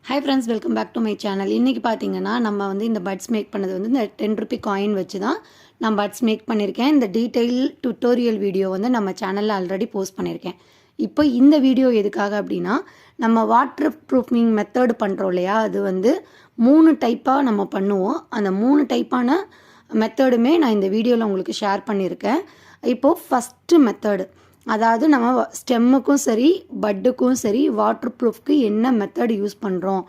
Hi friends, welcome back to my channel. இன்றைக்கி பார்த்தீங்கன்னா நம்ம வந்து இந்த பட்ஸ் மேக் பண்ணது வந்து இந்த 10 ரூபி காயின் வச்சு தான் நான் பட்ஸ் மேக் பண்ணியிருக்கேன். இந்த டீட்டெயில் டுட்டோரியல் வீடியோ வந்து நம்ம சேனலில் ஆல்ரெடி போஸ்ட் பண்ணியிருக்கேன். இப்போ இந்த வீடியோ எதுக்காக அப்படின்னா, நம்ம வாட்டர் ப்ரூஃபிங் மெத்தட் பண்ணுறோம் இல்லையா, அது வந்து 3 டைப்பாக நம்ம பண்ணுவோம். அந்த 3 டைப்பான மெத்தடுமே நான் இந்த வீடியோவில் உங்களுக்கு ஷேர் பண்ணியிருக்கேன். இப்போது ஃபஸ்ட்டு மெத்தடு, அதாவது நம்ம ஸ்டெம்முக்கும் சரி பட்டுக்கும் சரி வாட்டர் ப்ரூஃப்க்கு என்ன மெத்தட் யூஸ் பண்ணுறோம்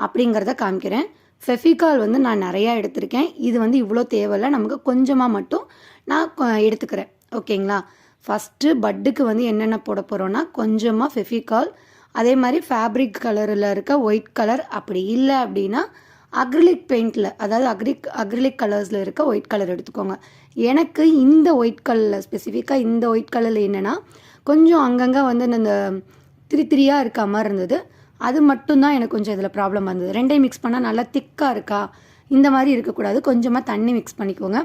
அப்படிங்கிறத காமிக்கிறேன். ஃபெஃபிகால் வந்து நான் நிறையா எடுத்திருக்கேன். இது வந்து இவ்வளோ தேவையில்லை, நமக்கு கொஞ்சமாக மட்டும் நான் எடுத்துக்கிறேன். ஓகேங்களா? ஃபஸ்ட்டு பட்டுக்கு வந்து என்னென்ன போட போகிறோன்னா, கொஞ்சமாக ஃபெஃபிகால், அதே மாதிரி ஃபேப்ரிக் கலரில் இருக்க ஒயிட் கலர், அப்படி இல்லை அப்படின்னா அக்ரிலிக் பெயிண்டில், அதாவது அக்ரிலிக் கலர்ஸில் இருக்க ஒயிட் கலர் எடுத்துக்கோங்க. எனக்கு இந்த ஒயிட் கலரில் ஸ்பெசிஃபிக்காக இந்த ஒயிட் கலரில் என்னென்னா கொஞ்சம் அங்கங்கே வந்து இந்த திரியாக இருக்க மாதிரி இருந்தது. அது மட்டும்தான் எனக்கு கொஞ்சம் இதில் ப்ராப்ளம் வந்தது. ரெண்டையும் மிக்ஸ் பண்ணால் நல்லா திக்காக இருக்கா, இந்த மாதிரி இருக்கக்கூடாது. கொஞ்சமாக தண்ணி மிக்ஸ் பண்ணிக்கோங்க.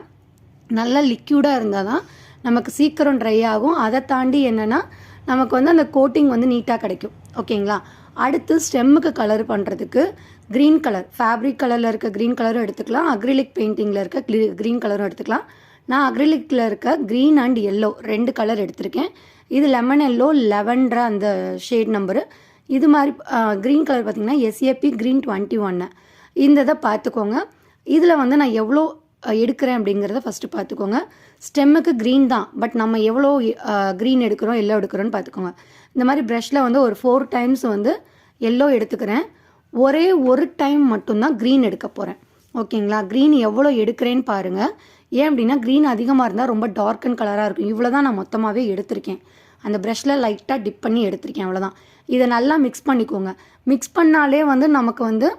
நல்லா லிக்யூடாக இருந்தால் தான் நமக்கு சீக்கிரம் ட்ரை ஆகும். அதை தாண்டி என்னென்னா நமக்கு வந்து அந்த கோட்டிங் வந்து நீட்டாக கிடைக்கும். ஓகேங்களா? அடுத்து ஸ்டெம்முக்கு கலர் பண்ணுறதுக்கு க்ரீன் கலர், ஃபேப்ரிக் கலரில் இருக்க க்ரீன் கலரும் எடுத்துக்கலாம், அக்ரிலிக் பெயிண்டிங்கில் இருக்க க்ரீன் கலரும் எடுத்துக்கலாம். நான் அக்ரிலிக்கில் இருக்க க்ரீன் அண்ட் எல்லோ 2 கலர் எடுத்திருக்கேன். இது லெமன் எல்லோ 11 அந்த ஷேட் நம்பரு. இது மாதிரி க்ரீன் கலர் பார்த்திங்கன்னா SAP க்ரீன் 21. இந்த இதை பார்த்துக்கோங்க. இதில் வந்து நான் எவ்வளோ எடுக்கிறேன் அப்படிங்கிறத ஃபஸ்ட்டு பார்த்துக்கோங்க. ஸ்டெம்முக்கு க்ரீன் தான், பட் நம்ம எவ்வளோ க்ரீன் எடுக்கிறோம் எல்லோ எடுக்கிறோன்னு பார்த்துக்கோங்க. இந்த மாதிரி ப்ரஷில் வந்து ஒரு 4 டைம்ஸ் வந்து எல்லோ எடுத்துக்கிறேன். ஒரே ஒரு டைம் மட்டும்தான் க்ரீன் எடுக்க போகிறேன். ஓகேங்களா? க்ரீன் எவ்வளோ எடுக்கிறேன்னு பாருங்கள். ஏன் அப்படின்னா க்ரீன் அதிகமாக இருந்தால் ரொம்ப டார்க் அண்ட் கலராக இருக்கும். இவ்வளோ தான் நான் மொத்தமாகவே எடுத்திருக்கேன். அந்த ப்ரஷில் லைட்டாக டிப் பண்ணி எடுத்திருக்கேன், அவ்வளோதான். இதை நல்லா மிக்ஸ் பண்ணிக்கோங்க. மிக்ஸ் பண்ணாலே வந்து நமக்கு வந்து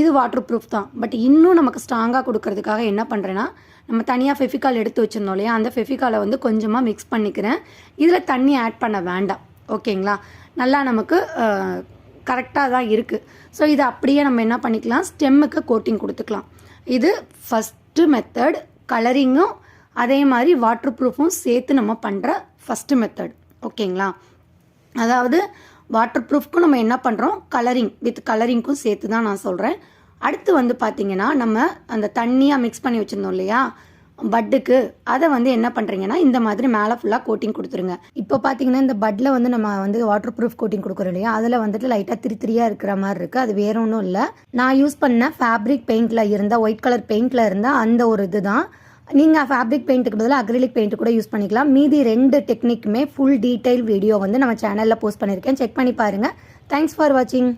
இது வாட்டர் ப்ரூஃப் தான். பட் இன்னும் நமக்கு ஸ்ட்ராங்காக கொடுக்கறதுக்காக என்ன பண்ணுறேன்னா, நம்ம தனியாக ஃபெஃபிகால் எடுத்து வச்சுருந்தோம் இல்லையா, அந்த ஃபெஃபிகாலை வந்து கொஞ்சமாக மிக்ஸ் பண்ணிக்கிறேன். இதில் தண்ணி ஆட் பண்ண வேண்டாம். ஓகேங்களா? நல்லா நமக்கு கரெக்டாக தான் இருக்குது. ஸோ இதை அப்படியே நம்ம என்ன பண்ணிக்கலாம், ஸ்டெம்முக்கு கோட்டிங் கொடுத்துக்கலாம். இது ஃபஸ்ட்டு மெத்தட். கலரிங்கும் அதே மாதிரி வாட்டர் ப்ரூஃபும் சேர்த்து நம்ம பண்ணுற ஃபஸ்ட்டு மெத்தட். ஓகேங்களா? அதாவது வாட்டர் ப்ரூஃப்க்கும் நம்ம என்ன பண்ணுறோம், கலரிங் வித் கலரிங்க்கும் சேர்த்து தான் நான் சொல்கிறேன். அடுத்து வந்து பார்த்திங்கன்னா, நம்ம அந்த தண்ணியாக மிக்ஸ் பண்ணி வச்சுருந்தோம் இல்லையா பட்டுக்கு, அதை வந்து என்ன பண்ணுறீங்கன்னா இந்த மாதிரி மேலே ஃபுல்லாக கோட்டிங் கொடுத்துருங்க. இப்போ பார்த்தீங்கன்னா இந்த பட்டில் வந்து நம்ம வந்து வாட்டர் ப்ரூஃப் கோட்டிங் கொடுக்குறோம் இல்லையா, அதில் வந்துட்டு லைட்டாக திரியாக இருக்கிற மாதிரி இருக்குது. அது வேற ஒன்றும் இல்லை, நான் யூஸ் பண்ண ஃபேப்ரிக் பெயிண்டில் இருந்தால் ஒயிட் கலர் பெயிண்டில் இருந்தால் அந்த ஒரு இது தான். நீங்கள் ஃபேப்ரிக் பெயிண்ட்டுக்கு பதிலாக அக்ரிலிக் பெயிண்ட் கூட யூஸ் பண்ணிக்கலாம். மீதி 2 டெக்னிக்குமே ஃபுல் டீட்டெயில் வீடியோ வந்து நம்ம சேனலில் போஸ்ட் பண்ணியிருக்கேன், செக் பண்ணி பாருங்கள். தேங்க்ஸ் ஃபார் வாட்சிங்.